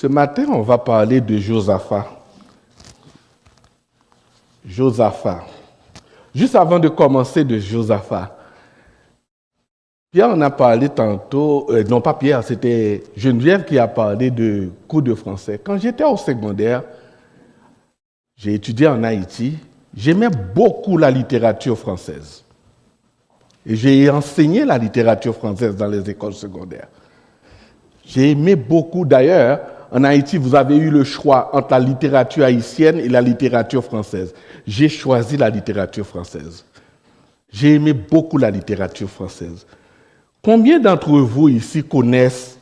Ce matin, on va parler de Josaphat. Josaphat. Juste avant de commencer de Josaphat, Pierre en a parlé tantôt, non pas Pierre, c'était Geneviève qui a parlé de cours de français. Quand j'étais au secondaire, j'ai étudié en Haïti, j'aimais beaucoup la littérature française. Et j'ai enseigné la littérature française dans les écoles secondaires. J'ai aimé beaucoup, d'ailleurs, en Haïti, vous avez eu le choix entre la littérature haïtienne et la littérature française. J'ai choisi la littérature française. J'ai aimé beaucoup la littérature française. Combien d'entre vous ici connaissent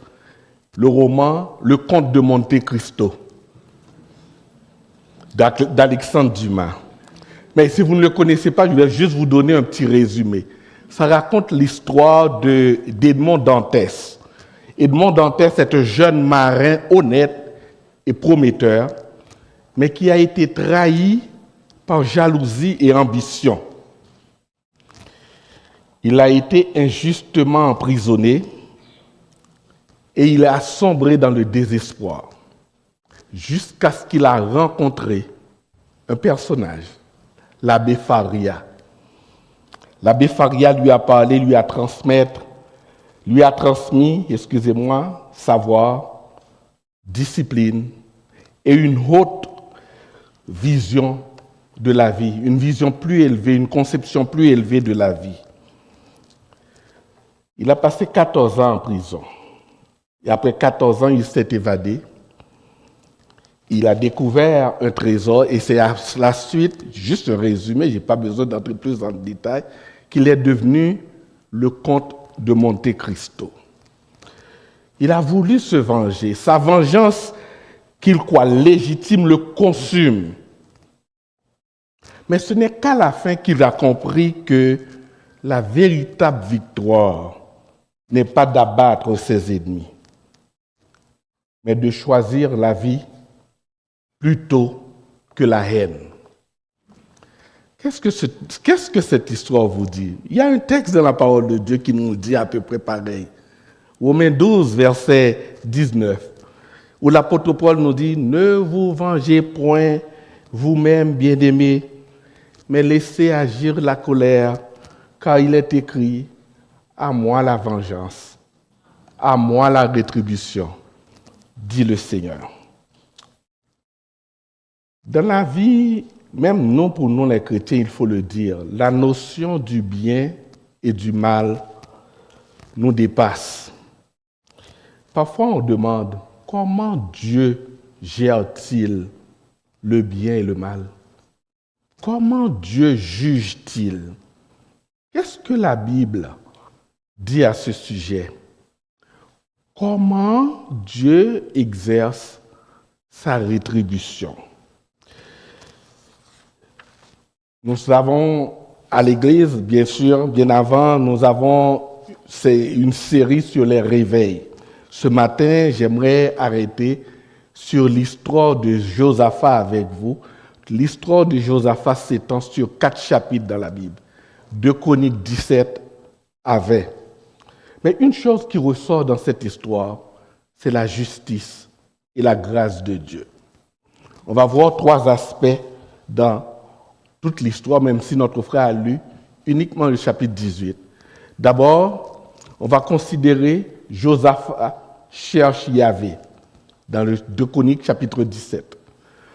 le roman Le Comte de Monte Cristo d'Alexandre Dumas? Mais si vous ne le connaissez pas, je vais juste vous donner un petit résumé. Ça raconte l'histoire d'Edmond Dantès. Edmond Dantès est un jeune marin honnête et prometteur, mais qui a été trahi par jalousie et ambition. Il a été injustement emprisonné et il a sombré dans le désespoir jusqu'à ce qu'il a rencontré un personnage, l'abbé Faria. L'abbé Faria lui a parlé, lui a transmis, savoir, discipline et une haute vision de la vie, une vision plus élevée, une conception plus élevée de la vie. Il a passé 14 ans en prison. Et après 14 ans, il s'est évadé. Il a découvert un trésor et c'est à la suite, juste un résumé, je n'ai pas besoin d'entrer plus dans le détail, qu'il est devenu le comte de Monte Cristo. Il a voulu se venger. Sa vengeance, qu'il croit légitime, le consume. Mais ce n'est qu'à la fin qu'il a compris que la véritable victoire n'est pas d'abattre ses ennemis, mais de choisir la vie plutôt que la haine. Qu'est-ce que cette histoire vous dit? Il y a un texte dans la parole de Dieu qui nous dit à peu près pareil. Romains 12, verset 19, où l'apôtre Paul nous dit « Ne vous vengez point vous-même, bien-aimés, mais laissez agir la colère, car il est écrit « À moi la vengeance, à moi la rétribution, dit le Seigneur. » Dans la vie, même non pour nous les chrétiens, il faut le dire, la notion du bien et du mal nous dépasse. Parfois on demande comment Dieu gère-t-il le bien et le mal? Comment Dieu juge-t-il? Qu'est-ce que la Bible dit à ce sujet? Comment Dieu exerce sa rétribution? Nous avons à l'Église, bien sûr, bien avant, c'est une série sur les réveils. Ce matin, j'aimerais arrêter sur l'histoire de Josaphat avec vous. L'histoire de Josaphat s'étend sur 4 chapitres dans la Bible. 2 Chroniques 17 à 20. Mais une chose qui ressort dans cette histoire, c'est la justice et la grâce de Dieu. On va voir 3 aspects dans toute l'histoire, même si notre frère a lu uniquement le chapitre 18. D'abord, on va considérer Josaphat cherche Yahvé dans le 2 Chroniques chapitre 17.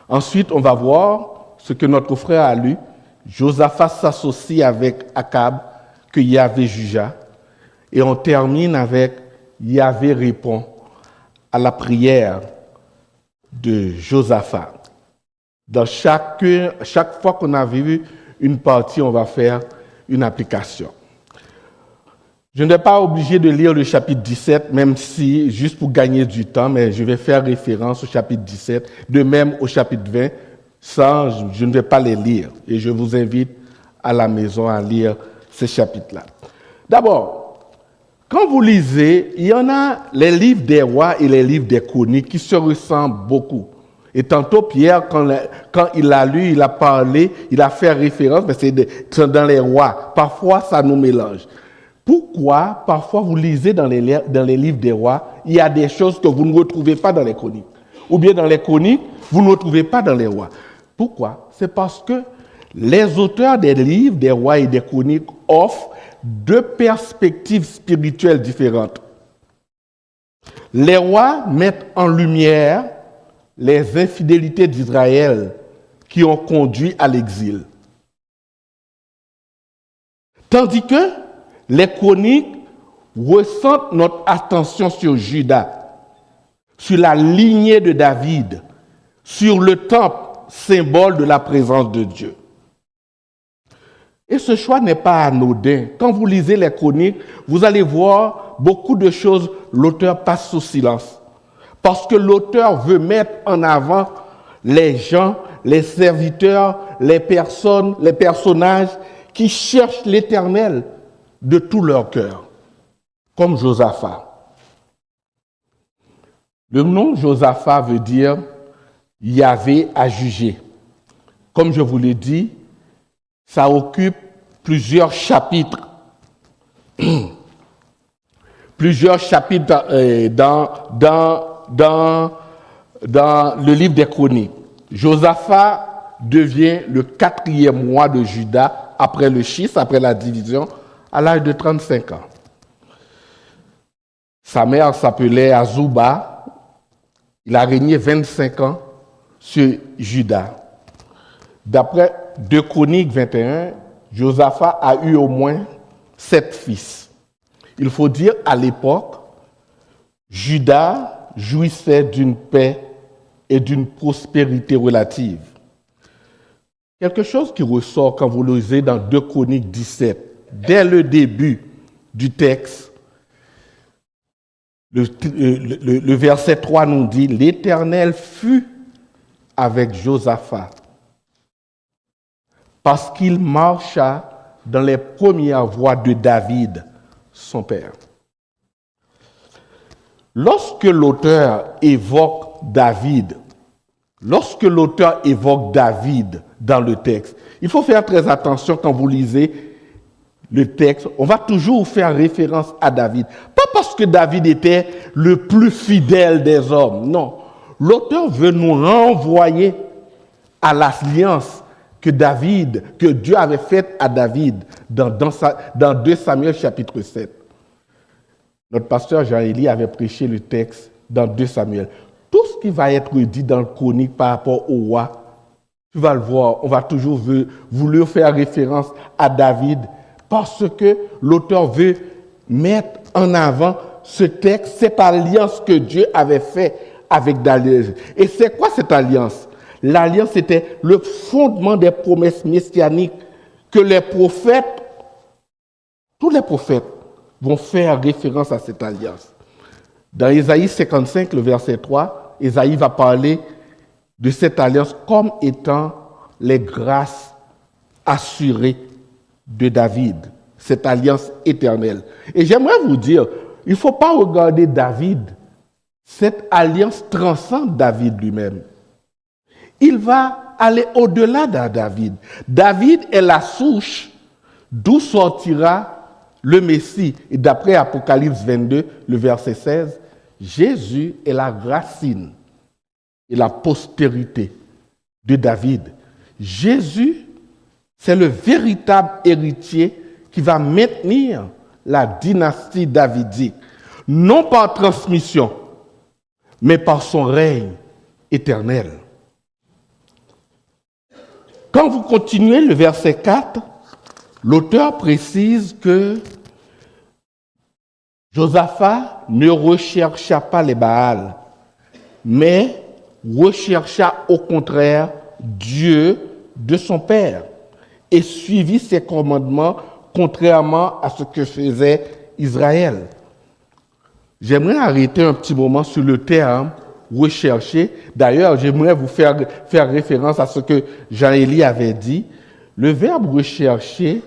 Ensuite, on va voir ce que notre frère a lu. Josaphat s'associe avec Akab, que Yahvé jugea. Et on termine avec Yahvé répond à la prière de Josaphat. Dans chaque fois qu'on a vu une partie, on va faire une application. Je ne vais pas obligé de lire le chapitre 17, même si, juste pour gagner du temps, mais je vais faire référence au chapitre 17, de même au chapitre 20, je ne vais pas les lire. Et je vous invite à la maison à lire ces chapitres-là. D'abord, quand vous lisez, il y en a les livres des rois et les livres des chroniques qui se ressemblent beaucoup. Et tantôt, Pierre, quand il a lu, il a parlé, il a fait référence, mais c'est dans les rois. Parfois, ça nous mélange. Pourquoi, parfois, vous lisez dans les livres des rois, il y a des choses que vous ne retrouvez pas dans les chroniques? ou bien dans les chroniques, vous ne le trouvez pas dans les rois. Pourquoi? C'est parce que les auteurs des livres, des rois et des chroniques offrent deux perspectives spirituelles différentes. Les rois mettent en lumière les infidélités d'Israël qui ont conduit à l'exil. Tandis que les chroniques recentrent notre attention sur Juda, sur la lignée de David, sur le temple, symbole de la présence de Dieu. Et ce choix n'est pas anodin. Quand vous lisez les chroniques, vous allez voir beaucoup de choses, l'auteur passe sous silence. Parce que l'auteur veut mettre en avant les gens, les serviteurs, les personnes, les personnages qui cherchent l'Éternel de tout leur cœur, comme Josaphat. Le nom Josaphat veut dire Yahvé a jugé. Comme je vous l'ai dit, ça occupe plusieurs chapitres. Plusieurs chapitres dans le livre des Chroniques. Josaphat devient le 4e roi de Juda après le schisme, après la division, à l'âge de 35 ans. Sa mère s'appelait Azouba. Il a régné 25 ans sur Juda. D'après 2 Chroniques 21, Josaphat a eu au moins 7 fils. Il faut dire, à l'époque, Juda jouissait d'une paix et d'une prospérité relative. Quelque chose qui ressort quand vous lisez dans 2 Chroniques 17, dès le début du texte, le verset 3 nous dit « L'Éternel fut avec Josaphat, parce qu'il marcha dans les premières voies de David, son père. » Lorsque l'auteur évoque David dans le texte, il faut faire très attention quand vous lisez le texte. On va toujours faire référence à David. Pas parce que David était le plus fidèle des hommes, non. L'auteur veut nous renvoyer à l'alliance que Dieu avait faite à David dans 2 Samuel chapitre 7. Notre pasteur Jean-Élie avait prêché le texte dans 2 Samuel. Tout ce qui va être dit dans le chronique par rapport au roi, tu vas le voir, on va toujours vouloir faire référence à David parce que l'auteur veut mettre en avant ce texte, cette alliance que Dieu avait faite avec David. Et c'est quoi cette alliance? L'alliance était le fondement des promesses messianiques que les prophètes, tous les prophètes, vont faire référence à cette alliance. Dans Ésaïe 55, le verset 3, Ésaïe va parler de cette alliance comme étant les grâces assurées de David, cette alliance éternelle. Et j'aimerais vous dire, il ne faut pas regarder David, cette alliance transcende David lui-même. Il va aller au-delà de David. David est la souche d'où sortira le Messie. Et d'après Apocalypse 22, le verset 16, Jésus est la racine et la postérité de David. Jésus, c'est le véritable héritier qui va maintenir la dynastie davidique, non par transmission, mais par son règne éternel. Quand vous continuez le verset 4, l'auteur précise que Josaphat ne rechercha pas les Baals, mais rechercha au contraire Dieu de son père et suivit ses commandements contrairement à ce que faisait Israël. J'aimerais arrêter un petit moment sur le terme rechercher. D'ailleurs, j'aimerais vous faire référence à ce que Jean-Élie avait dit. Le verbe rechercher,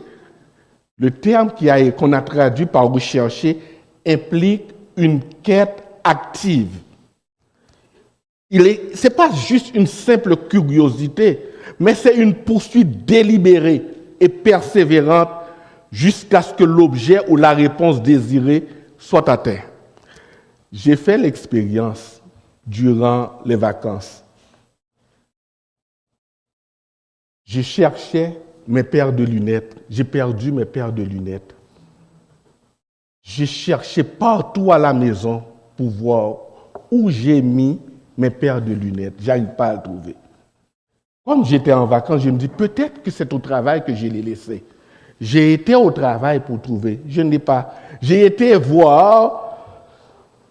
le terme qu'on a traduit par rechercher, implique une quête active. Ce n'est pas juste une simple curiosité, mais c'est une poursuite délibérée et persévérante jusqu'à ce que l'objet ou la réponse désirée soit atteint. J'ai fait l'expérience durant les vacances. Je cherchais mes paires de lunettes. J'ai perdu mes paires de lunettes. J'ai cherché partout à la maison pour voir où j'ai mis mes paires de lunettes. Je n'arrive pas à le trouver. Comme j'étais en vacances, je me dis peut-être que c'est au travail que je les laissées. J'ai été au travail pour trouver. Je ne l'ai pas. J'ai été voir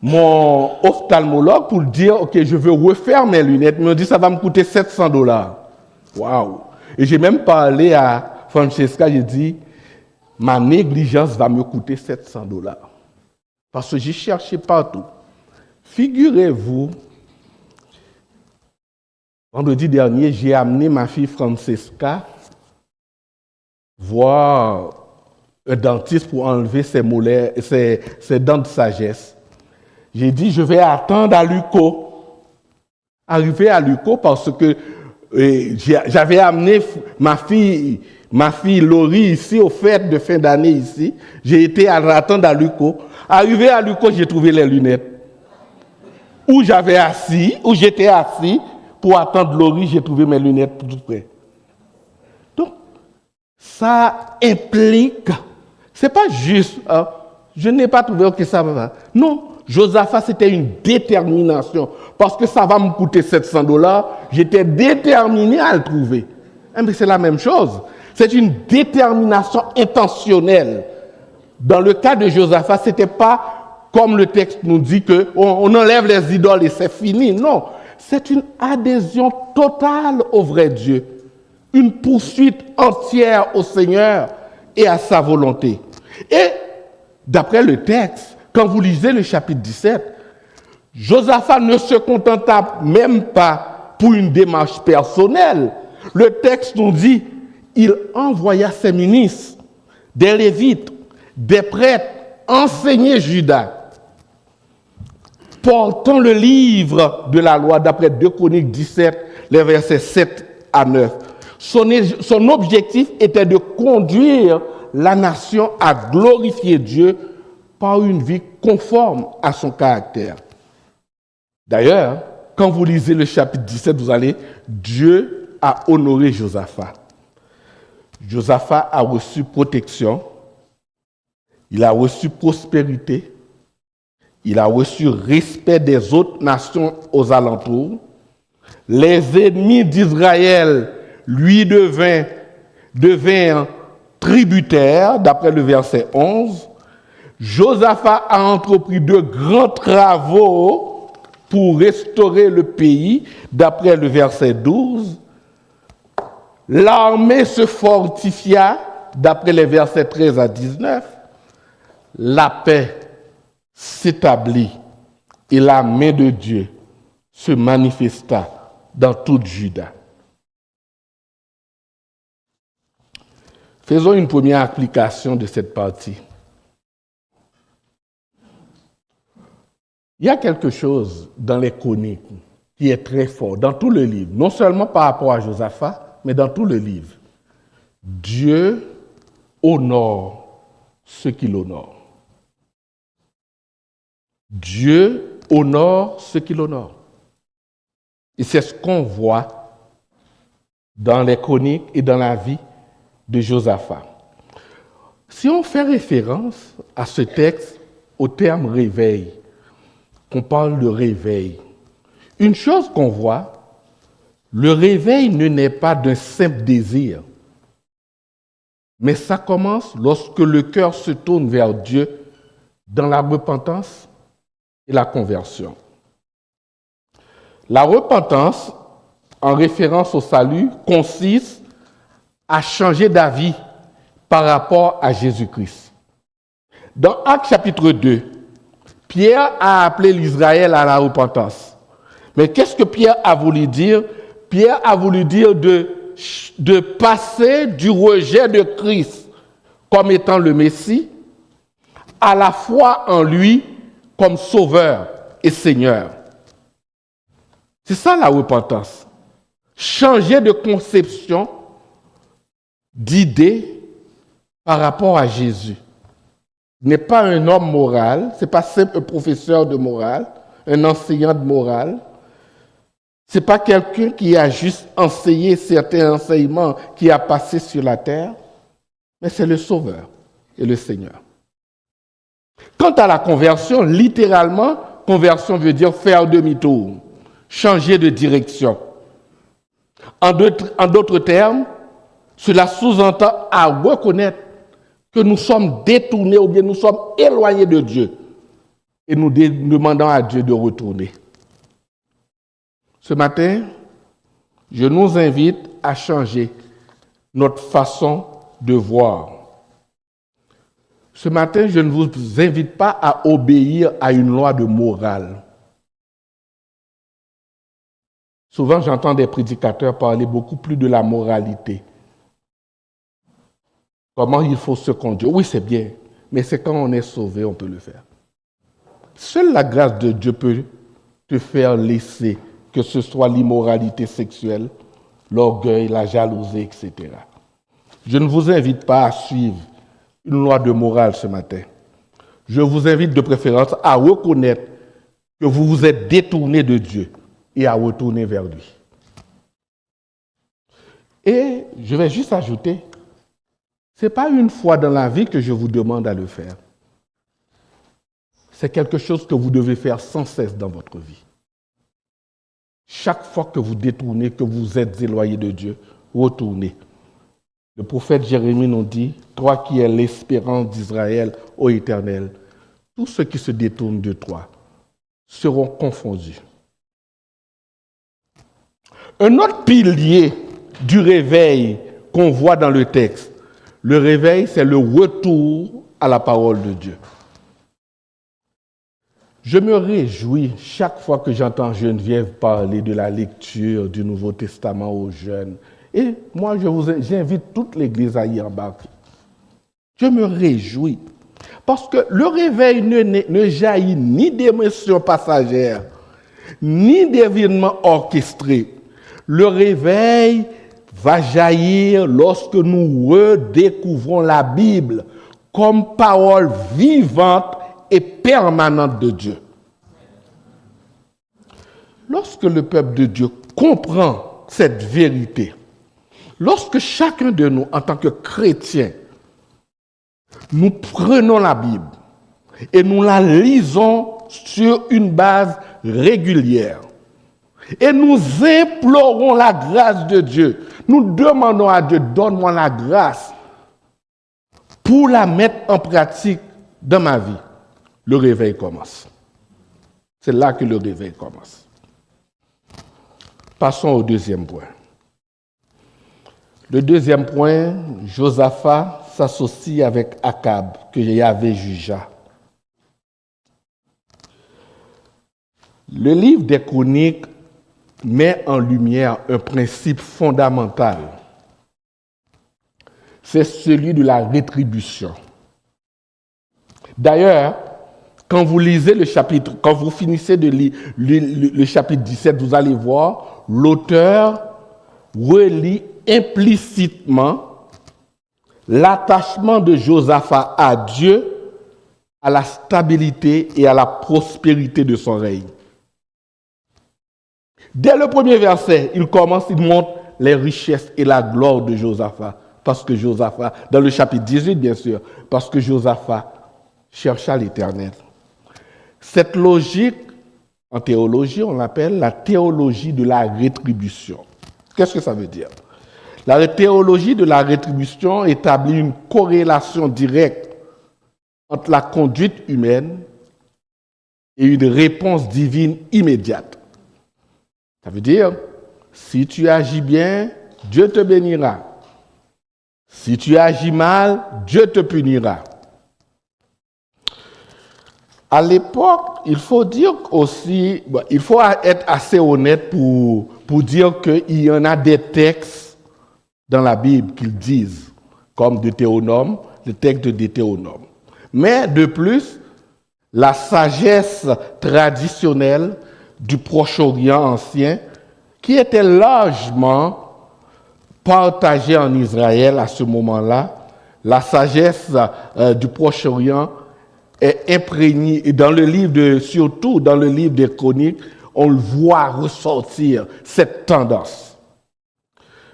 mon ophtalmologue pour lui dire ok, je veux refaire mes lunettes. Il m'a dit ça va me coûter $700. Waouh! Et j'ai même parlé à Francesca, j'ai dit ma négligence va me coûter $700. Parce que j'ai cherché partout. Figurez-vous, vendredi dernier, j'ai amené ma fille Francesca voir un dentiste pour enlever ses molaires, ses dents de sagesse. J'ai dit, je vais attendre à Luco. Arrivé à Luco parce que j'avais amené ma fille Laurie ici aux fêtes de fin d'année ici. J'ai été attendre à Luco. Arrivé à Luco, j'ai trouvé les lunettes. Où j'étais assis pour attendre Laurie, j'ai trouvé mes lunettes tout près. Donc, ça implique, c'est pas juste, je n'ai pas trouvé, ok, ça va. Non, Josaphat, c'était une détermination. Parce que ça va me coûter $700, j'étais déterminé à le trouver. Mais c'est la même chose. C'est une détermination intentionnelle. Dans le cas de Josaphat, ce n'était pas comme le texte nous dit qu'on enlève les idoles et c'est fini. Non, c'est une adhésion totale au vrai Dieu. Une poursuite entière au Seigneur et à sa volonté. Et d'après le texte, quand vous lisez le chapitre 17, Josaphat ne se contenta même pas pour une démarche personnelle. Le texte nous dit, il envoya ses ministres, des Lévites, des prêtres, enseigner Juda, portant le livre de la loi d'après 2 Chroniques 17, les versets 7 à 9. Son objectif était de conduire la nation à glorifier Dieu par une vie conforme à son caractère. D'ailleurs, quand vous lisez le chapitre 17, vous allez, Dieu a honoré Josaphat. Josaphat a reçu protection, il a reçu prospérité, il a reçu respect des autres nations aux alentours. Les ennemis d'Israël lui devinrent tributaires, d'après le verset 11. Josaphat a entrepris de grands travaux pour restaurer le pays, d'après le verset 12. L'armée se fortifia, d'après les versets 13 à 19. La paix s'établit et la main de Dieu se manifesta dans toute Juda. Faisons une première application de cette partie. Il y a quelque chose dans les chroniques qui est très fort, dans tout le livre, non seulement par rapport à Josaphat, mais dans tout le livre. Dieu honore ceux qui l'honorent. Dieu honore ceux qui l'honorent. Et c'est ce qu'on voit dans les chroniques et dans la vie de Josaphat. Si on fait référence à ce texte au terme réveil, qu'on parle de réveil, une chose qu'on voit, le réveil ne naît pas d'un simple désir, mais ça commence lorsque le cœur se tourne vers Dieu dans la repentance et la conversion. La repentance, en référence au salut, consiste à changer d'avis par rapport à Jésus-Christ. Dans Actes chapitre 2, Pierre a appelé l'Israël à la repentance. Mais qu'est-ce que Pierre a voulu dire? Pierre a voulu dire de passer du rejet de Christ comme étant le Messie à la foi en lui comme sauveur et Seigneur. C'est ça la repentance. Changer de conception, d'idée par rapport à Jésus. Il n'est pas un homme moral, ce n'est pas simple un professeur de morale, un enseignant de morale. Ce n'est pas quelqu'un qui a juste enseigné certains enseignements qui a passé sur la terre, mais c'est le Sauveur et le Seigneur. Quant à la conversion, littéralement, conversion veut dire faire demi-tour, changer de direction. En d'autres termes, cela sous-entend à reconnaître que nous sommes détournés ou bien nous sommes éloignés de Dieu et nous demandons à Dieu de retourner. Ce matin, je nous invite à changer notre façon de voir. Ce matin, je ne vous invite pas à obéir à une loi de morale. Souvent, j'entends des prédicateurs parler beaucoup plus de la moralité. Comment il faut se conduire. Oui, c'est bien, mais c'est quand on est sauvé, on peut le faire. Seule la grâce de Dieu peut te faire laisser, que ce soit l'immoralité sexuelle, l'orgueil, la jalousie, etc. Je ne vous invite pas à suivre une loi de morale ce matin. Je vous invite de préférence à reconnaître que vous vous êtes détourné de Dieu et à retourner vers lui. Et je vais juste ajouter, ce n'est pas une fois dans la vie que je vous demande à le faire. C'est quelque chose que vous devez faire sans cesse dans votre vie. Chaque fois que vous détournez, que vous êtes éloigné de Dieu, retournez. Le prophète Jérémie nous dit, « Toi qui es l'espérance d'Israël, ô Éternel, tous ceux qui se détournent de toi seront confondus. » Un autre pilier du réveil qu'on voit dans le texte, le réveil, c'est le retour à la parole de Dieu. Je me réjouis chaque fois que j'entends Geneviève parler de la lecture du Nouveau Testament aux jeunes. Et moi, j'invite toute l'Église à y embarquer. Je me réjouis. Parce que le réveil ne jaillit ni d'émotions passagères, ni d'événements orchestrés. Le réveil va jaillir lorsque nous redécouvrons la Bible comme parole vivante et permanente de Dieu. Lorsque le peuple de Dieu comprend cette vérité, lorsque chacun de nous, en tant que chrétiens, nous prenons la Bible et nous la lisons sur une base régulière et nous implorons la grâce de Dieu, nous demandons à Dieu, donne-moi la grâce pour la mettre en pratique dans ma vie. Le réveil commence. C'est là que le réveil commence. Passons au deuxième point. Le deuxième point, Josaphat s'associe avec Akab, que Yahvé jugea. Le livre des Chroniques met en lumière un principe fondamental. C'est celui de la rétribution. D'ailleurs, quand vous lisez le chapitre, quand vous finissez de lire le chapitre 17, vous allez voir, l'auteur relie implicitement l'attachement de Josaphat à Dieu, à la stabilité et à la prospérité de son règne. Dès le premier verset, il montre les richesses et la gloire de Josaphat. Parce que Josaphat, dans le chapitre 18 bien sûr, parce que Josaphat chercha l'Éternel. Cette logique, en théologie, on l'appelle la théologie de la rétribution. Qu'est-ce que ça veut dire? La théologie de la rétribution établit une corrélation directe entre la conduite humaine et une réponse divine immédiate. Ça veut dire, si tu agis bien, Dieu te bénira. Si tu agis mal, Dieu te punira. À l'époque, il faut dire aussi, il faut être assez honnête pour dire qu'il y en a des textes dans la Bible qu'ils disent, comme Deutéronome, le texte de Deutéronome. Mais de plus, la sagesse traditionnelle du Proche-Orient ancien, qui était largement partagée en Israël à ce moment-là, la sagesse du Proche-Orient est imprégné, et surtout dans le livre des Chroniques, on le voit ressortir cette tendance.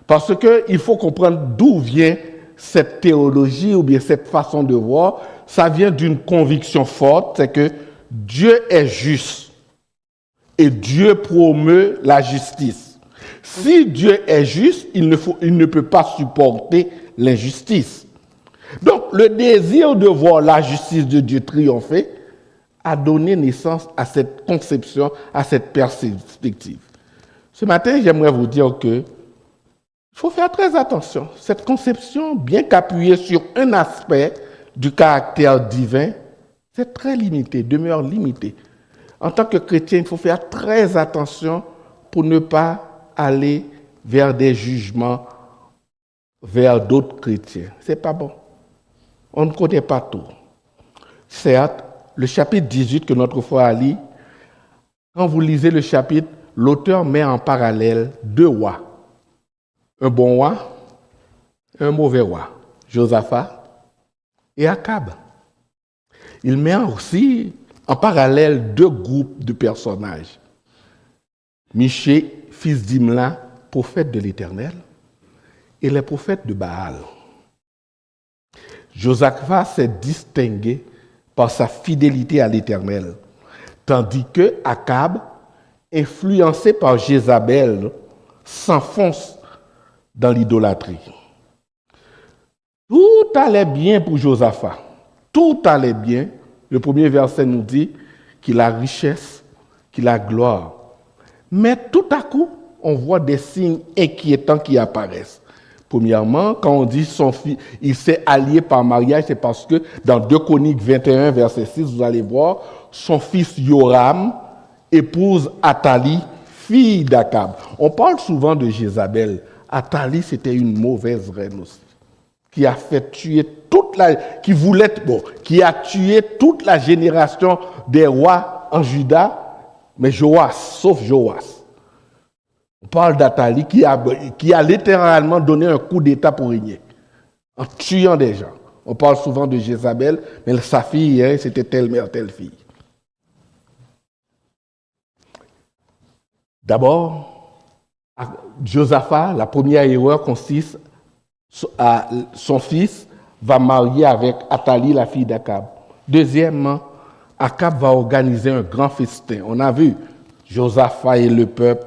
Parce qu'il faut comprendre d'où vient cette théologie ou bien cette façon de voir. Ça vient d'une conviction forte, c'est que Dieu est juste et Dieu promeut la justice. Si Dieu est juste, il ne peut pas supporter l'injustice. Donc, le désir de voir la justice de Dieu triompher a donné naissance à cette conception, à cette perspective. Ce matin, j'aimerais vous dire que il faut faire très attention. Cette conception, bien qu'appuyée sur un aspect du caractère divin, c'est très limité, demeure limité. En tant que chrétien, il faut faire très attention pour ne pas aller vers des jugements vers d'autres chrétiens. C'est pas bon. On ne connaît pas tout. Certes, le chapitre 18 que notre foi a lu, quand vous lisez le chapitre, l'auteur met en parallèle deux rois. Un bon roi, un mauvais roi, Josaphat et Akab. Il met aussi en parallèle deux groupes de personnages. Michée, fils d'Imla, prophète de l'Éternel, et les prophètes de Baal. Josaphat s'est distingué par sa fidélité à l'Éternel, tandis que Akab, influencé par Jézabel, s'enfonce dans l'idolâtrie. Tout allait bien pour Josaphat. Tout allait bien. Le premier verset nous dit qu'il a richesse, qu'il a gloire. Mais tout à coup, on voit des signes inquiétants qui apparaissent. Premièrement, quand on dit son fils, il s'est allié par mariage, c'est parce que dans 2 Chroniques 21, verset 6, vous allez voir, son fils Yoram épouse Athalie, fille d'Akab. On parle souvent de Jézabel. Athalie, c'était une mauvaise reine aussi, qui a fait tuer qui a tué toute la génération des rois en Juda, mais Joas, sauf Joas. On parle d'Athalie qui a littéralement donné un coup d'État pour régner, en tuant des gens. On parle souvent de Jézabel, mais sa fille, c'était telle mère, telle fille. D'abord, Josaphat, la première erreur consiste à son fils va marier avec Athalie, la fille d'Akab. Deuxièmement, Akab va organiser un grand festin. On a vu Josaphat et le peuple.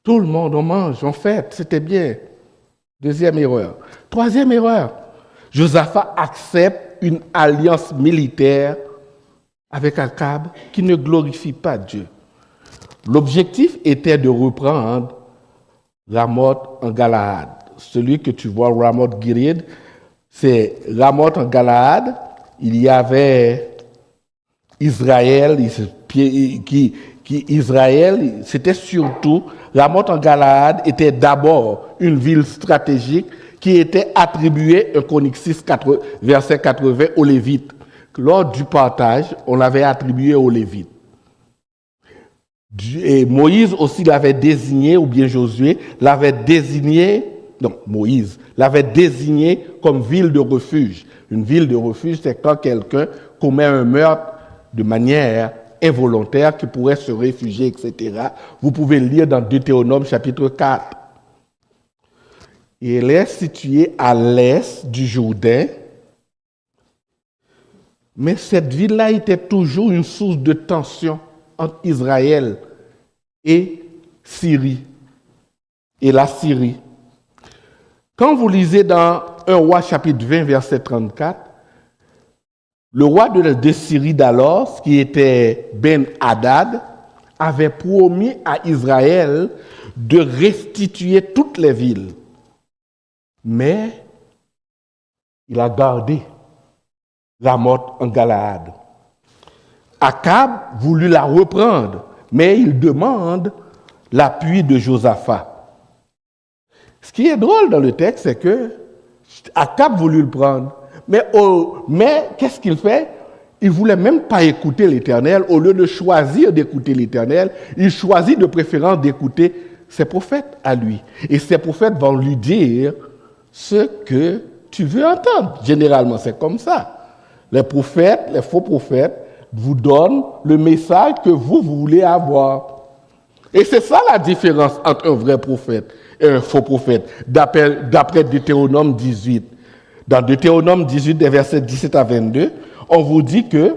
Tout le monde, on mange, on fête, c'était bien. Deuxième erreur. Troisième erreur, Josaphat accepte une alliance militaire avec Akab qui ne glorifie pas Dieu. L'objectif était de reprendre Ramoth en Galaad. Celui que tu vois, Ramoth Gilead, c'est Ramoth en Galaad. Il y avait Israël, Israël, c'était surtout, Ramoth en Galaad était d'abord une ville stratégique qui était attribuée, un Chronique 6, verset 80, aux Lévites. Lors du partage, on l'avait attribué aux Lévites. Et Moïse aussi l'avait désigné, ou bien Josué l'avait désigné, Moïse l'avait désigné comme ville de refuge. Une ville de refuge, c'est quand quelqu'un commet un meurtre de manière involontaire, qui pourrait se réfugier, etc. Vous pouvez le lire dans Deutéronome chapitre 4. Et elle est située à l'est du Jourdain, mais cette ville-là était toujours une source de tension entre Israël et Syrie, et la Syrie. Quand vous lisez dans 1 Roi chapitre 20, verset 34, le roi de Syrie d'alors, qui était Ben-Hadad, avait promis à Israël de restituer toutes les villes. Mais il a gardé Ramoth en Galaad. Akab voulut la reprendre, mais il demande l'appui de Josaphat. Ce qui est drôle dans le texte, c'est que Akab voulut le prendre. Mais qu'est-ce qu'il fait? Il ne voulait même pas écouter l'Éternel. Au lieu de choisir d'écouter l'Éternel, il choisit de préférence d'écouter ses prophètes à lui. Et ses prophètes vont lui dire ce que tu veux entendre. Généralement, c'est comme ça. Les prophètes, les faux prophètes, vous donnent le message que vous voulez avoir. Et c'est ça la différence entre un vrai prophète et un faux prophète, d'après Deutéronome 18. Dans Deutéronome 18, des versets 17 à 22, on vous dit que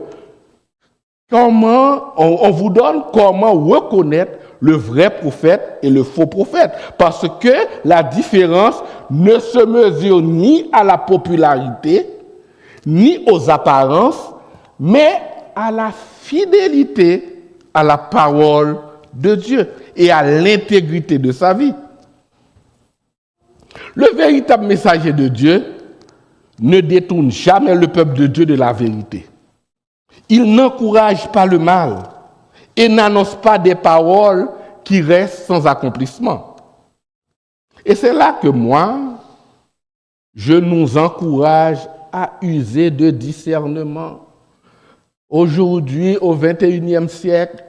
on vous donne comment reconnaître le vrai prophète et le faux prophète. Parce que la différence ne se mesure ni à la popularité, ni aux apparences, mais à la fidélité à la parole de Dieu et à l'intégrité de sa vie. Le véritable messager de Dieu ne détourne jamais le peuple de Dieu de la vérité. Il n'encourage pas le mal et n'annonce pas des paroles qui restent sans accomplissement. Et c'est là que moi, je nous encourage à user de discernement. Aujourd'hui, au XXIe siècle,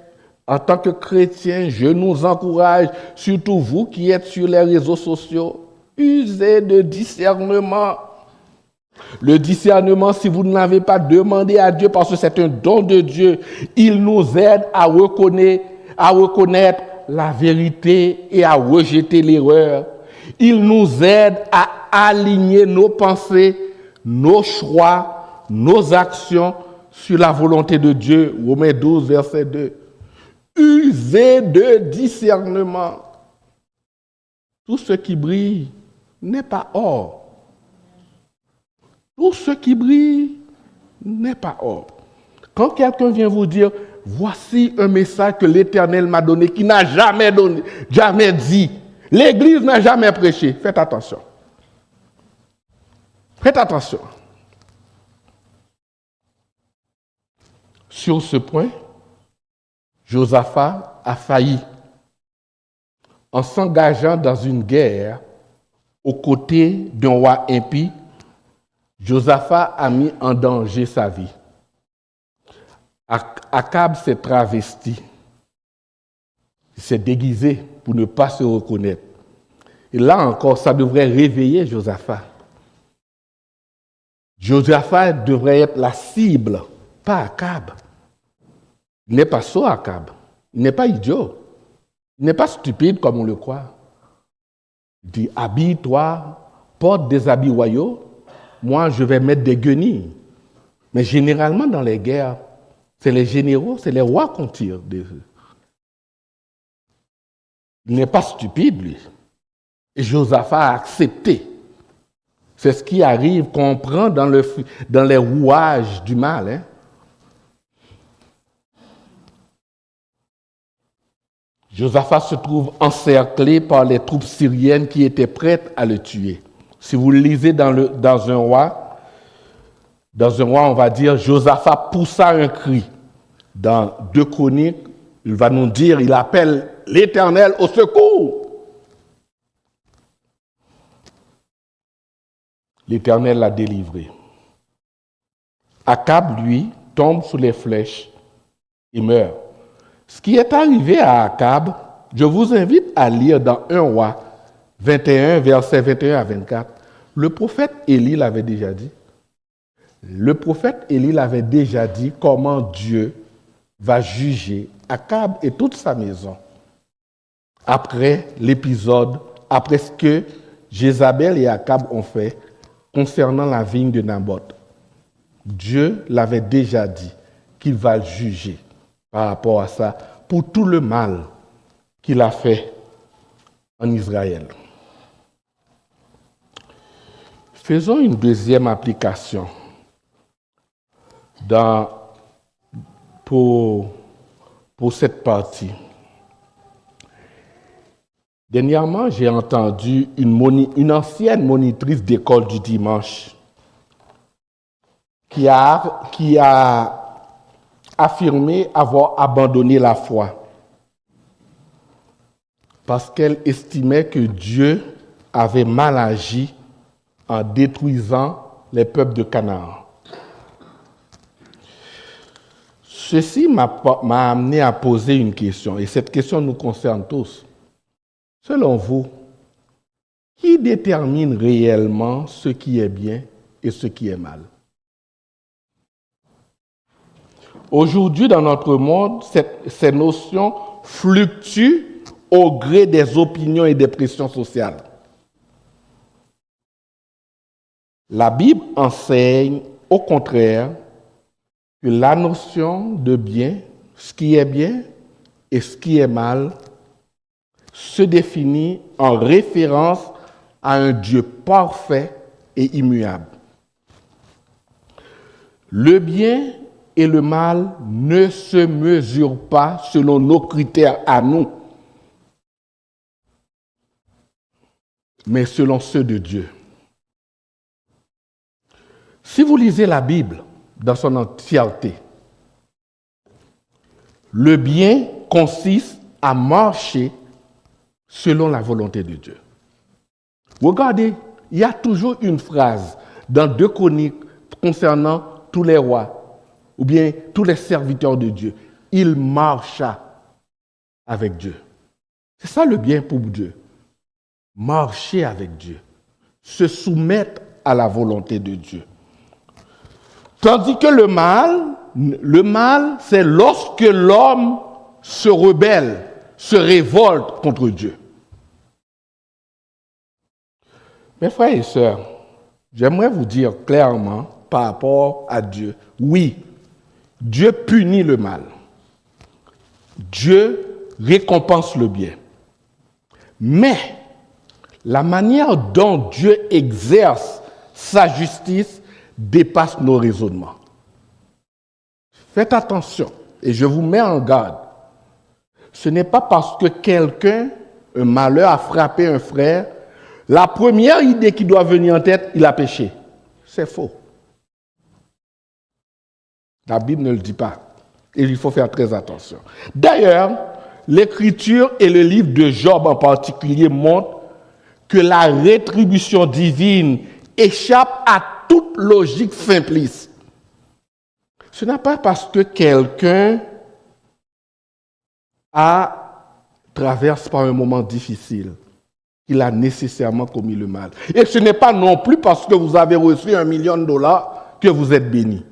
en tant que chrétien, je nous encourage, surtout vous qui êtes sur les réseaux sociaux, usez de discernement. Le discernement, si vous ne l'avez pas demandé à Dieu, parce que c'est un don de Dieu, il nous aide à reconnaître la vérité et à rejeter l'erreur. Il nous aide à aligner nos pensées, nos choix, nos actions sur la volonté de Dieu. Romains 12, verset 2. Usez de discernement. Tout ce qui brille n'est pas or. Tout ce qui brille n'est pas or. Quand quelqu'un vient vous dire, voici un message que l'Éternel m'a donné, qui n'a jamais dit, l'Église n'a jamais prêché, faites attention. Faites attention. Sur ce point, Josaphat a failli en s'engageant dans une guerre aux côtés d'un roi impie. Josaphat a mis en danger sa vie. Akab s'est travesti. Il s'est déguisé pour ne pas se reconnaître. Et là encore, ça devrait réveiller Josaphat. Josaphat devrait être la cible, pas Akab. Il n'est pas sot, Akab. Il n'est pas idiot. Il n'est pas stupide comme on le croit. Il dit, habille-toi, porte des habits royaux. Moi, je vais mettre des guenilles. Mais généralement, dans les guerres, c'est les généraux, c'est les rois qu'on tire d'eux. Il n'est pas stupide, lui. Et Josaphat a accepté. C'est ce qui arrive, qu'on prend dans les rouages du mal. Hein. Josaphat se trouve encerclé par les troupes syriennes qui étaient prêtes à le tuer. Si vous le lisez dans un roi, on va dire, Josaphat poussa un cri. Dans 2 Chroniques, il va nous dire, il appelle l'Éternel au secours. L'Éternel l'a délivré. Akab, lui, tombe sous les flèches et meurt. Ce qui est arrivé à Akab, je vous invite à lire dans 1 Roi 21, versets 21 à 24. Le prophète Élie l'avait déjà dit. Le prophète Élie l'avait déjà dit comment Dieu va juger Akab et toute sa maison. Après l'épisode, après ce que Jézabel et Akab ont fait concernant la vigne de Naboth. Dieu l'avait déjà dit qu'il va le juger par rapport à ça pour tout le mal qu'il a fait en Israël. Faisons une deuxième application pour cette partie. Dernièrement, j'ai entendu une ancienne monitrice d'école du dimanche qui a affirmé avoir abandonné la foi parce qu'elle estimait que Dieu avait mal agi en détruisant les peuples de Canaan. Ceci m'a amené à poser une question, et cette question nous concerne tous. Selon vous, qui détermine réellement ce qui est bien et ce qui est mal? Aujourd'hui, dans notre monde, ces notions fluctuent au gré des opinions et des pressions sociales. La Bible enseigne, au contraire, que la notion de bien, ce qui est bien et ce qui est mal, se définit en référence à un Dieu parfait et immuable. Le bien et le mal ne se mesurent pas selon nos critères à nous, mais selon ceux de Dieu. Si vous lisez la Bible dans son entièreté, le bien consiste à marcher selon la volonté de Dieu. Regardez, il y a toujours une phrase dans 2 Chroniques concernant tous les rois, ou bien tous les serviteurs de Dieu. Il marcha avec Dieu. C'est ça le bien pour Dieu. Marcher avec Dieu. Se soumettre à la volonté de Dieu. Tandis que le mal, c'est lorsque l'homme se rebelle, se révolte contre Dieu. Mes frères et sœurs, j'aimerais vous dire clairement par rapport à Dieu, oui, Dieu punit le mal. Dieu récompense le bien. Mais la manière dont Dieu exerce sa justice dépasse nos raisonnements. Faites attention, et je vous mets en garde. Ce n'est pas parce que un malheur a frappé un frère, la première idée qui doit venir en tête, il a péché. C'est faux. La Bible ne le dit pas. Et il faut faire très attention. D'ailleurs, l'Écriture et le livre de Job en particulier montrent que la rétribution divine échappe à toute logique simpliste. Ce n'est pas parce que quelqu'un traverse par un moment difficile qu'il a nécessairement commis le mal. Et ce n'est pas non plus parce que vous avez reçu $1 million que vous êtes béni.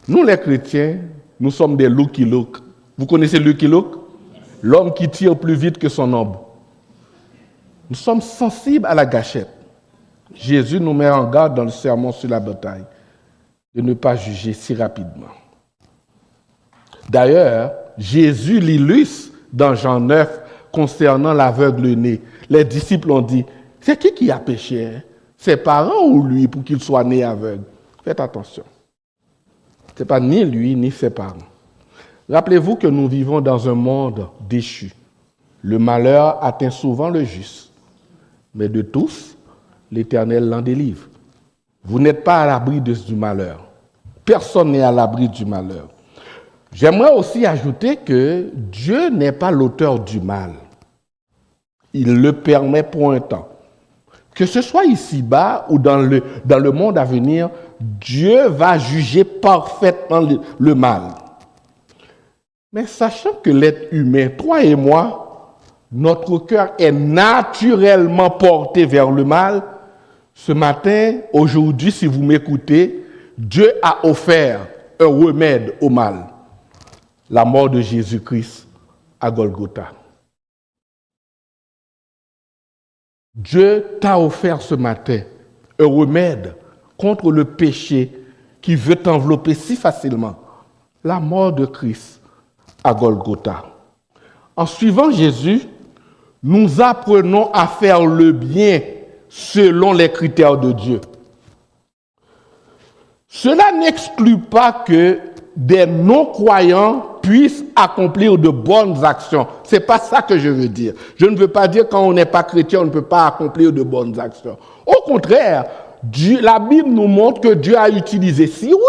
Nous, les chrétiens, nous sommes des Lucky Luke. Vous connaissez Lucky Luke? L'homme qui tire plus vite que son ombre. Nous sommes sensibles à la gâchette. Jésus nous met en garde dans le sermon sur la bataille de ne pas juger si rapidement. D'ailleurs, Jésus l'illustre dans Jean 9 concernant l'aveugle-né. Les disciples ont dit, c'est qui a péché? Ses parents ou lui pour qu'il soit né aveugle? Faites attention. Ce n'est pas ni lui ni ses parents. Rappelez-vous que nous vivons dans un monde déchu. Le malheur atteint souvent le juste. Mais de tous, l'Éternel l'en délivre. Vous n'êtes pas à l'abri du malheur. Personne n'est à l'abri du malheur. J'aimerais aussi ajouter que Dieu n'est pas l'auteur du mal. Il le permet pour un temps. Que ce soit ici-bas ou dans le monde à venir, Dieu va juger parfaitement le mal. Mais sachant que l'être humain, toi et moi, notre cœur est naturellement porté vers le mal, ce matin, aujourd'hui, si vous m'écoutez, Dieu a offert un remède au mal. La mort de Jésus-Christ à Golgotha. Dieu t'a offert ce matin un remède contre le péché qui veut t'envelopper si facilement. La mort de Christ à Golgotha. En suivant Jésus, nous apprenons à faire le bien selon les critères de Dieu. Cela n'exclut pas que des non-croyants puissent accomplir de bonnes actions. Ce n'est pas ça que je veux dire. Je ne veux pas dire quand on n'est pas chrétien, on ne peut pas accomplir de bonnes actions. Au contraire, la Bible nous montre que Dieu a utilisé Cyrus.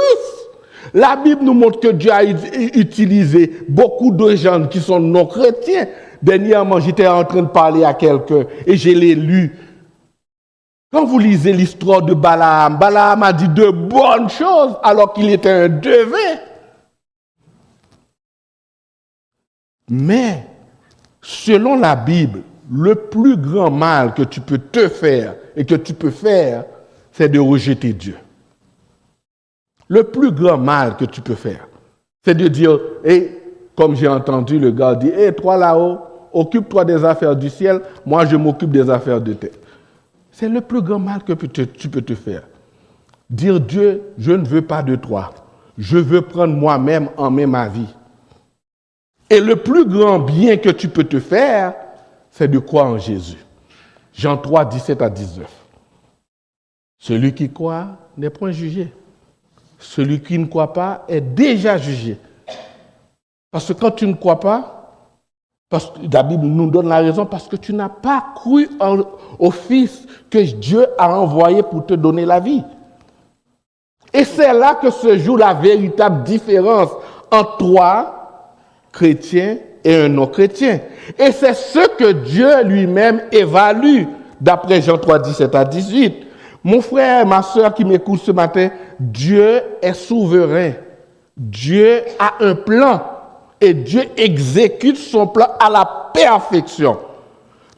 La Bible nous montre que Dieu a utilisé beaucoup de gens qui sont non-chrétiens. Dernièrement, j'étais en train de parler à quelqu'un et je l'ai lu. Quand vous lisez l'histoire de Balaam, Balaam a dit de bonnes choses alors qu'il était un devin. Mais, selon la Bible, le plus grand mal que tu peux te faire et que tu peux faire, c'est de rejeter Dieu. Le plus grand mal que tu peux faire, c'est de dire, comme j'ai entendu le gars dire, toi là-haut, occupe-toi des affaires du ciel, moi je m'occupe des affaires de terre. C'est le plus grand mal que tu peux te faire. Dire, Dieu, je ne veux pas de toi. Je veux prendre moi-même en main ma vie. Et le plus grand bien que tu peux te faire, c'est de croire en Jésus. Jean 3, 17 à 19. Celui qui croit n'est point jugé. Celui qui ne croit pas est déjà jugé. Parce que quand tu ne crois pas, parce que la Bible nous donne la raison, parce que tu n'as pas cru au Fils que Dieu a envoyé pour te donner la vie. Et c'est là que se joue la véritable différence entre toi, chrétien, et un non-chrétien. Et c'est ce que Dieu lui-même évalue, d'après Jean 3, 17 à 18. Mon frère, ma soeur qui m'écoute ce matin, Dieu est souverain. Dieu a un plan et Dieu exécute son plan à la perfection.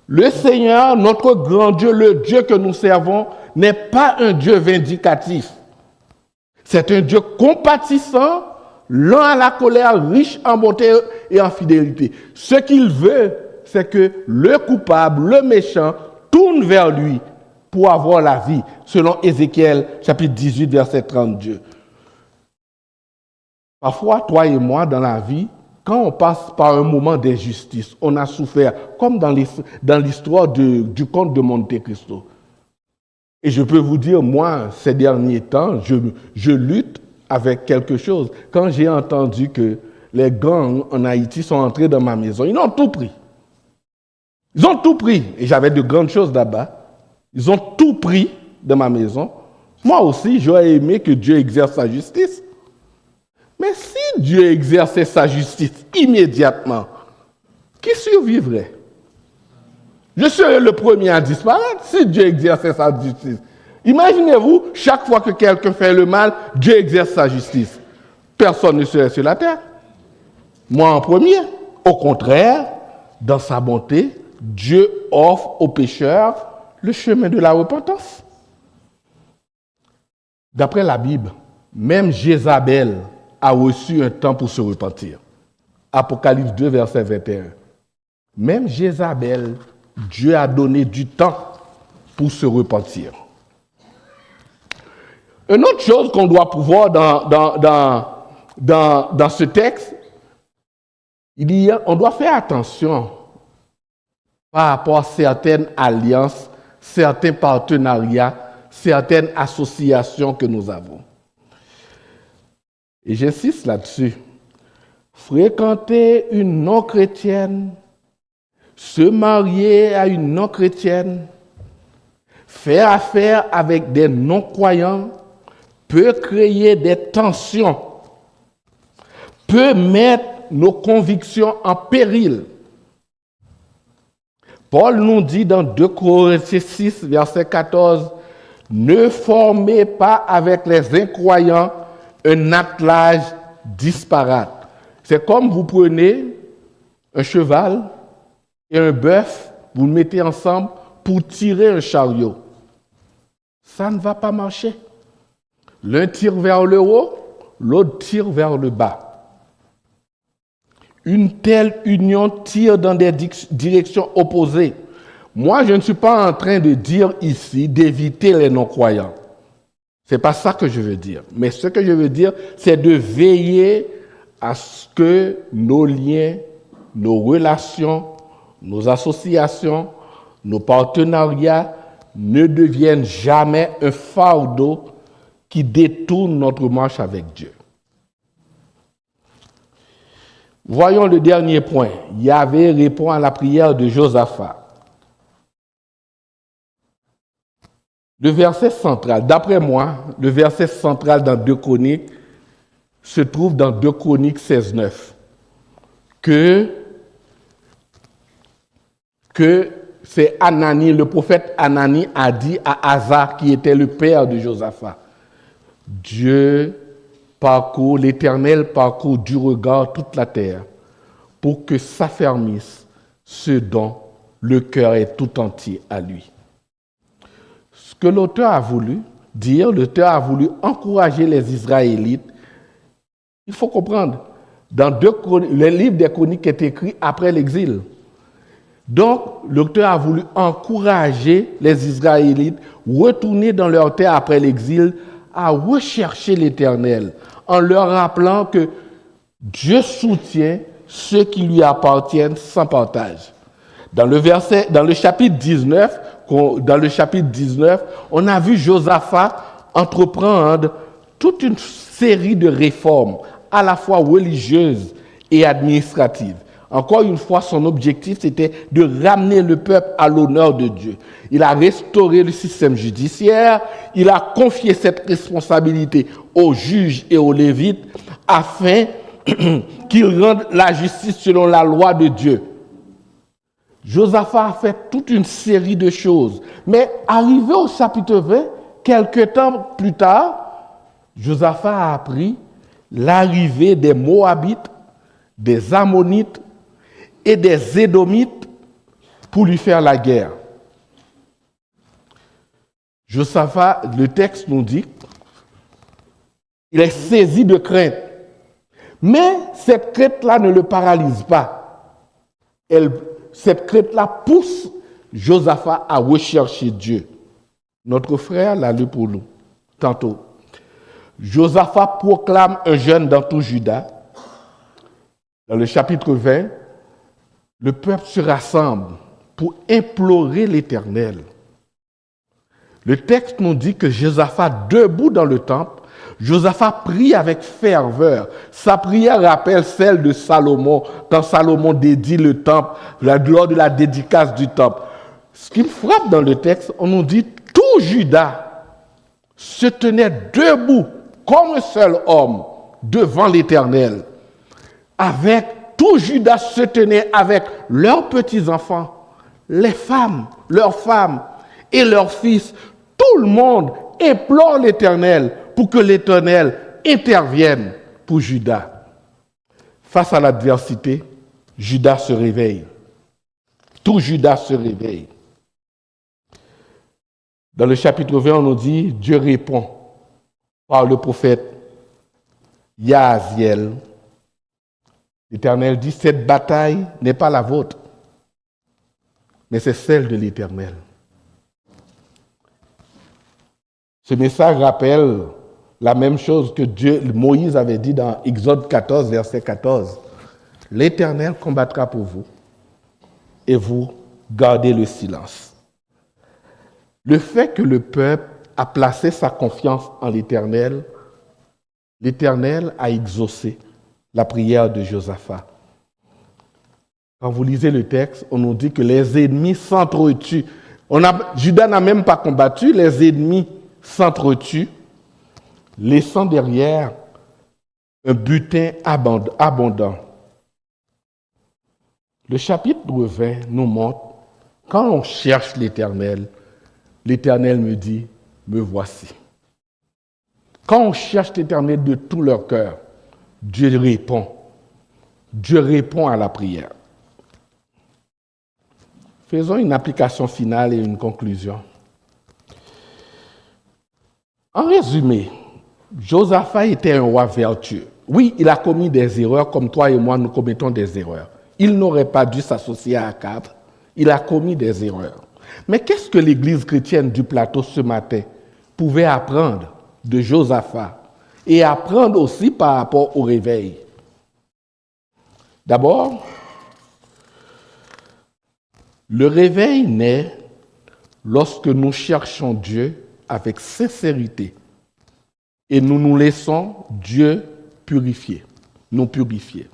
Le Seigneur, notre grand Dieu, le Dieu que nous servons, n'est pas un Dieu vindicatif. C'est un Dieu compatissant, lent à la colère, riche en bonté et en fidélité. Ce qu'il veut, c'est que le coupable, le méchant, tourne vers lui pour avoir la vie, selon Ézéchiel, chapitre 18, verset 32. Parfois, toi et moi, dans la vie, quand on passe par un moment d'injustice, on a souffert, comme dans l'histoire du conte de Monte Cristo. Et je peux vous dire, moi, ces derniers temps, je lutte avec quelque chose. Quand j'ai entendu que les gangs en Haïti sont entrés dans ma maison, ils ont tout pris. Ils ont tout pris. Et j'avais de grandes choses là-bas. Ils ont tout pris de ma maison. Moi aussi, j'aurais aimé que Dieu exerce sa justice. Mais si Dieu exerçait sa justice immédiatement, qui survivrait? Je serais le premier à disparaître si Dieu exerçait sa justice. Imaginez-vous, chaque fois que quelqu'un fait le mal, Dieu exerce sa justice. Personne ne serait sur la terre. Moi en premier. Au contraire, dans sa bonté, Dieu offre aux pécheurs le chemin de la repentance. D'après la Bible, même Jézabel a reçu un temps pour se repentir. Apocalypse 2, verset 21. Même Jézabel, Dieu a donné du temps pour se repentir. Une autre chose qu'on doit pouvoir dans ce texte, on doit faire attention par rapport à certaines alliances, certains partenariats, certaines associations que nous avons. Et j'insiste là-dessus. Fréquenter une non-chrétienne, se marier à une non-chrétienne, faire affaire avec des non-croyants peut créer des tensions, peut mettre nos convictions en péril. Paul nous dit dans 2 Corinthiens 6, verset 14, « Ne formez pas avec les incroyants un attelage disparate. » C'est comme vous prenez un cheval et un bœuf, vous le mettez ensemble pour tirer un chariot. Ça ne va pas marcher. L'un tire vers le haut, l'autre tire vers le bas. Une telle union tire dans des directions opposées. Moi, je ne suis pas en train de dire ici d'éviter les non-croyants. Ce n'est pas ça que je veux dire. Mais ce que je veux dire, c'est de veiller à ce que nos liens, nos relations, nos associations, nos partenariats ne deviennent jamais un fardeau qui détourne notre marche avec Dieu. Voyons le dernier point. Yahvé répond à la prière de Josaphat. Le verset central, d'après moi, le verset central dans 2 Chroniques se trouve dans 2 Chroniques 16, 9. Que c'est Anani, le prophète Anani a dit à Asa, qui était le père de Josaphat, Dieu parcourt, l'Éternel parcourt du regard toute la terre pour que s'affermisse ce dont le cœur est tout entier à lui. Ce que l'auteur a voulu, dire, l'auteur a voulu encourager les Israélites. Il faut comprendre, dans le livre des Chroniques est écrit après l'exil. Donc, l'auteur a voulu encourager les Israélites, retourner dans leur terre après l'exil, à rechercher l'Éternel, en leur rappelant que Dieu soutient ceux qui lui appartiennent sans partage. Dans le chapitre 19, on a vu Josaphat entreprendre toute une série de réformes, à la fois religieuses et administratives. Encore une fois, son objectif, c'était de ramener le peuple à l'honneur de Dieu. Il a restauré le système judiciaire, il a confié cette responsabilité aux juges et aux lévites afin qu'ils rendent la justice selon la loi de Dieu. Josaphat a fait toute une série de choses. Mais arrivé au chapitre 20, quelques temps plus tard, Josaphat a appris l'arrivée des Moabites, des Ammonites et des Édomites pour lui faire la guerre. Josaphat, le texte nous dit, il est saisi de crainte. Mais cette crainte-là ne le paralyse pas. Cette crainte-là pousse Josaphat à rechercher Dieu. Notre frère l'a lu pour nous, tantôt. Josaphat proclame un jeûne dans tout Juda. Dans le chapitre 20, le peuple se rassemble pour implorer l'Éternel. Le texte nous dit que Josaphat, debout dans le temple, Josaphat prie avec ferveur. Sa prière rappelle celle de Salomon, quand Salomon dédie le temple, lors de la dédicace du temple. Ce qui me frappe dans le texte, on nous dit tout Juda se tenait debout comme un seul homme devant l'Éternel. Tout Juda se tenait avec leurs petits-enfants, les femmes, leurs femmes et leurs fils. Tout le monde implore l'Éternel pour que l'Éternel intervienne pour Juda. Face à l'adversité, Juda se réveille. Tout Juda se réveille. Dans le chapitre 20, on nous dit, Dieu répond par le prophète Yahaziel. L'Éternel dit, cette bataille n'est pas la vôtre, mais c'est celle de l'Éternel. Ce message rappelle la même chose que Moïse avait dit dans Exode 14, verset 14. L'Éternel combattra pour vous et vous gardez le silence. Le fait que le peuple a placé sa confiance en l'Éternel, l'Éternel a exaucé la prière de Josaphat. Quand vous lisez le texte, on nous dit que les ennemis s'entretuent. Juda n'a même pas combattu, les ennemis s'entretuent, laissant derrière un butin abondant. Le chapitre 20 nous montre, quand on cherche l'Éternel, l'Éternel me dit, me voici. Quand on cherche l'Éternel de tout leur cœur, Dieu répond. Dieu répond à la prière. Faisons une application finale et une conclusion. En résumé, Josaphat était un roi vertueux. Oui, il a commis des erreurs comme toi et moi, nous commettons des erreurs. Il n'aurait pas dû s'associer à Akab. Il a commis des erreurs. Mais qu'est-ce que l'Église chrétienne du plateau ce matin pouvait apprendre de Josaphat et apprendre aussi par rapport au réveil? D'abord, le réveil naît lorsque nous cherchons Dieu avec sincérité et nous nous laissons Dieu purifier, nous purifier.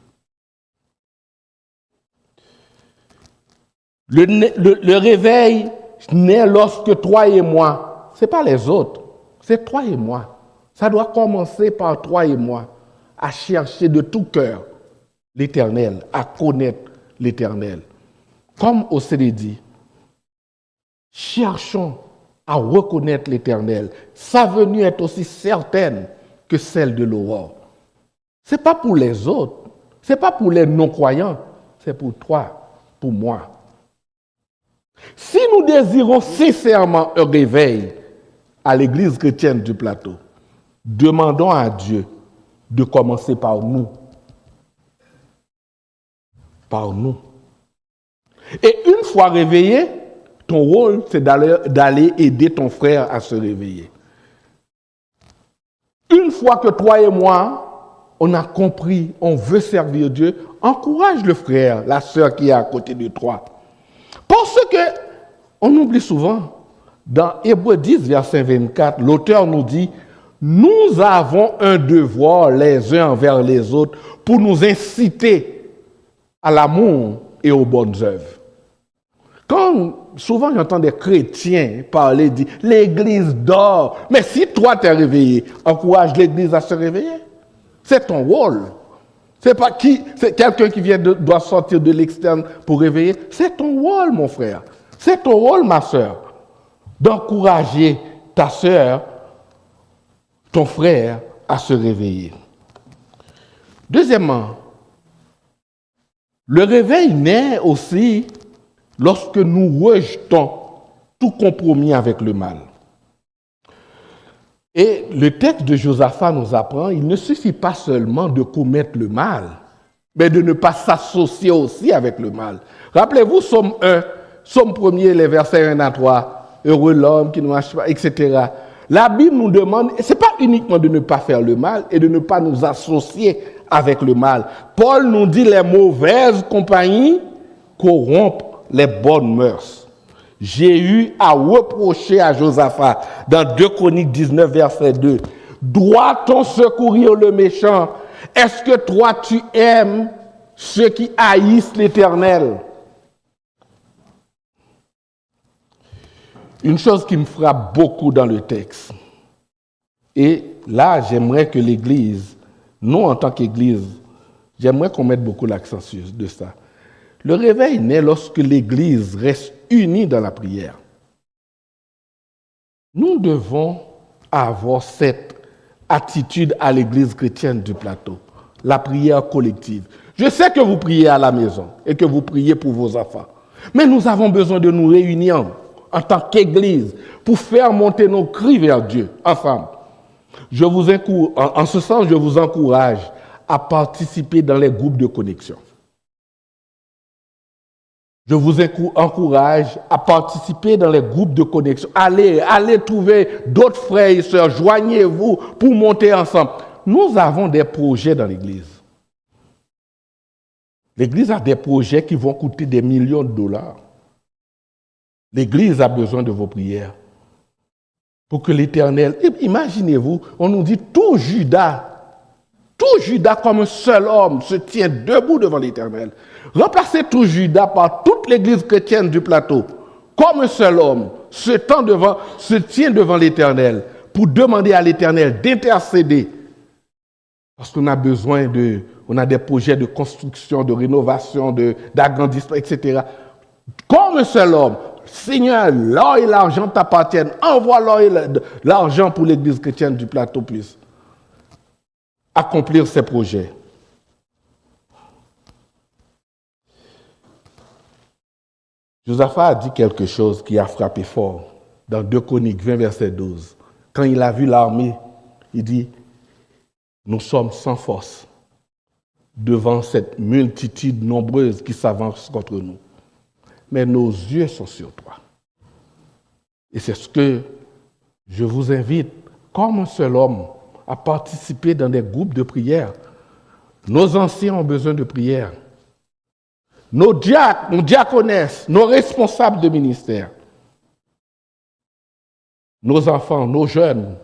Le réveil naît lorsque toi et moi, ce n'est pas les autres, c'est toi et moi. Ça doit commencer par toi et moi, à chercher de tout cœur l'Éternel, à connaître l'Éternel. Comme Osée dit, cherchons à reconnaître l'Éternel. Sa venue est aussi certaine que celle de l'aurore. Ce n'est pas pour les autres, ce n'est pas pour les non-croyants, c'est pour toi, pour moi. Si nous désirons sincèrement un réveil, à l'Église chrétienne du plateau, demandons à Dieu de commencer par nous. Par nous. Et une fois réveillé, ton rôle, c'est d'aller aider ton frère à se réveiller. Une fois que toi et moi, on a compris, on veut servir Dieu, encourage le frère, la sœur qui est à côté de toi. Parce que, on oublie souvent, dans Hébreux 10, verset 24, l'auteur nous dit, nous avons un devoir les uns envers les autres pour nous inciter à l'amour et aux bonnes œuvres. Quand souvent j'entends des chrétiens parler, dire l'Église dort, mais si toi t'es réveillé, encourage l'Église à se réveiller. C'est ton rôle. C'est quelqu'un qui doit sortir de l'externe pour réveiller. C'est ton rôle, mon frère. C'est ton rôle, ma sœur, d'encourager ta sœur, ton frère à se réveiller. Deuxièmement, le réveil naît aussi lorsque nous rejetons tout compromis avec le mal. Et le texte de Josaphat nous apprend, il ne suffit pas seulement de commettre le mal, mais de ne pas s'associer aussi avec le mal. Rappelez-vous, Somme 1, Somme 1er, les versets 1 à 3, heureux l'homme qui ne marche pas, etc. La Bible nous demande, et ce n'est pas uniquement de ne pas faire le mal et de ne pas nous associer avec le mal. Paul nous dit les mauvaises compagnies corrompent les bonnes mœurs. J'ai eu à reprocher à Josaphat dans 2 Chroniques 19, verset 2. Doit-on secourir le méchant? Est-ce que toi tu aimes ceux qui haïssent l'Éternel? Une chose qui me frappe beaucoup dans le texte, et là j'aimerais que l'Église, nous en tant qu'Église, j'aimerais qu'on mette beaucoup l'accent sur de ça. Le réveil naît lorsque l'Église reste unie dans la prière. Nous devons avoir cette attitude à l'Église chrétienne du plateau, la prière collective. Je sais que vous priez à la maison et que vous priez pour vos enfants, mais nous avons besoin de nous réunir en tant qu'Église pour faire monter nos cris vers Dieu ensemble. En ce sens, je vous encourage à participer dans les groupes de connexion. Je vous encourage à participer dans les groupes de connexion. Allez trouver d'autres frères et sœurs, joignez-vous pour monter ensemble. Nous avons des projets dans l'Église. L'Église a des projets qui vont coûter des millions de dollars. L'Église a besoin de vos prières pour que l'Éternel... Imaginez-vous, on nous dit tout Juda comme un seul homme se tient debout devant l'Éternel. Remplacez tout Juda par toute l'Église chrétienne du plateau, comme un seul homme, se tient devant l'Éternel pour demander à l'Éternel d'intercéder. Parce qu'on a besoin on a des projets de construction, de rénovation, d'agrandissement, etc. Comme un seul homme, Seigneur, l'or et l'argent t'appartiennent. Envoie l'or et l'argent pour l'Église chrétienne du plateau plus. Accomplir ces projets. Josaphat a dit quelque chose qui a frappé fort dans 2 Chroniques 20, verset 12. Quand il a vu l'armée, il dit, nous sommes sans force devant cette multitude nombreuse qui s'avance contre nous. Mais nos yeux sont sur toi. Et c'est ce que je vous invite, comme un seul homme, à participer dans des groupes de prière. Nos anciens ont besoin de prière. Nos diacres, nos diaconesses, nos responsables de ministère, nos enfants, nos jeunes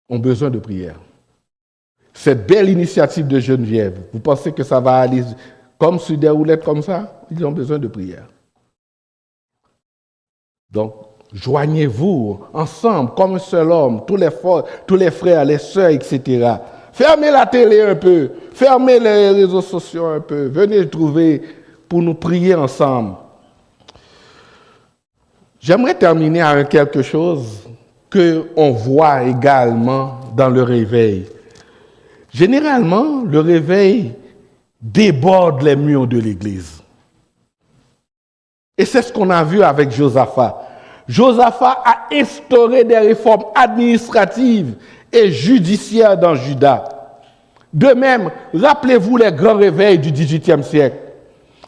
ont besoin de prière. Cette belle initiative de Geneviève, vous pensez que ça va aller comme sur des roulettes comme ça? Ils ont besoin de prière. Donc, joignez-vous ensemble comme un seul homme, tous les frères, les sœurs, etc. Fermez la télé un peu, fermez les réseaux sociaux un peu, venez trouver pour nous prier ensemble. J'aimerais terminer avec quelque chose qu'on voit également dans le réveil. Généralement, le réveil déborde les murs de l'Église. Et c'est ce qu'on a vu avec Josaphat. Josaphat a instauré des réformes administratives et judiciaires dans Juda. De même, rappelez-vous les grands réveils du XVIIIe siècle.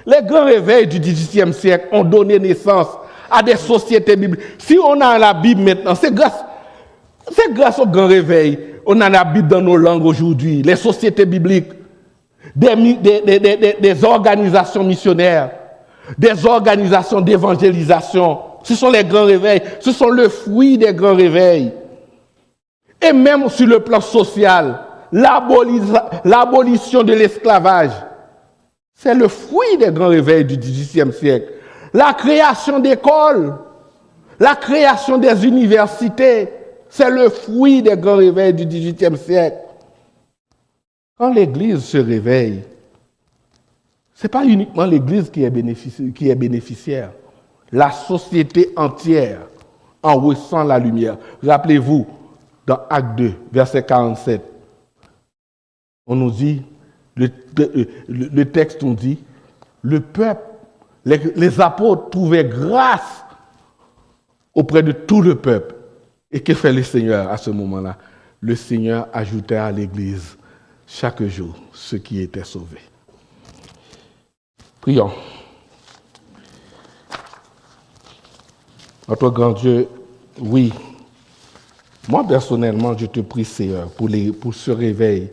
Les grands réveils du XVIIIe siècle ont donné naissance à des sociétés bibliques. Si on a la Bible maintenant, c'est grâce aux grands réveils. On a la Bible dans nos langues aujourd'hui, les sociétés bibliques, des organisations missionnaires, des organisations d'évangélisation. Ce sont les grands réveils, ce sont le fruit des grands réveils. Et même sur le plan social, l'abolition de l'esclavage, c'est le fruit des grands réveils du XVIIIe siècle. La création d'écoles, la création des universités, c'est le fruit des grands réveils du XVIIIe siècle. Quand l'Église se réveille, ce n'est pas uniquement l'Église qui est bénéficiaire. La société entière en ressent la lumière. Rappelez-vous, dans Acte 2, verset 47, on nous dit, le texte nous dit, le peuple, les apôtres trouvaient grâce auprès de tout le peuple. Et que fait le Seigneur à ce moment-là? Le Seigneur ajoutait à l'Église chaque jour ceux qui étaient sauvés. Prions. Notre grand Dieu, oui, moi personnellement, je te prie, Seigneur, pour ce réveil.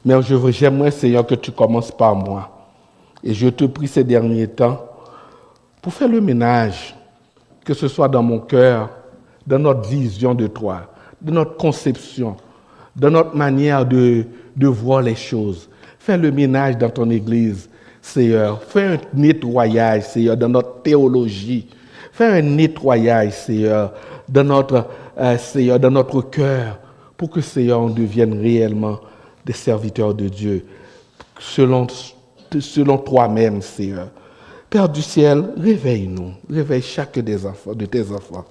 Mais j'aimerais, Seigneur, que tu commences par moi. Et je te prie ces derniers temps pour faire le ménage, que ce soit dans mon cœur, dans notre vision de toi, de notre conception, de notre manière de voir les choses. Fais le ménage dans ton Église, Seigneur. Fais un nettoyage, Seigneur, dans notre théologie. Fais un nettoyage, Seigneur, dans notre cœur, pour que, Seigneur, on devienne réellement des serviteurs de Dieu, selon toi-même, Seigneur. Père du ciel, réveille-nous, réveille chacun de tes enfants.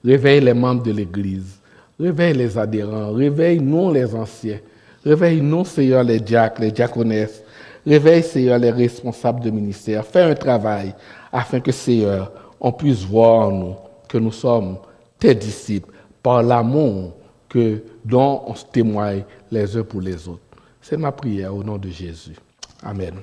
Réveille les membres de l'Église, réveille les adhérents, réveille nous les anciens, réveille nous, Seigneur, les diacres, les diaconesses, réveille, Seigneur, les responsables de ministère. Fais un travail afin que, Seigneur, on puisse voir nous, que nous sommes tes disciples, par l'amour dont on se témoigne les uns pour les autres. C'est ma prière au nom de Jésus. Amen.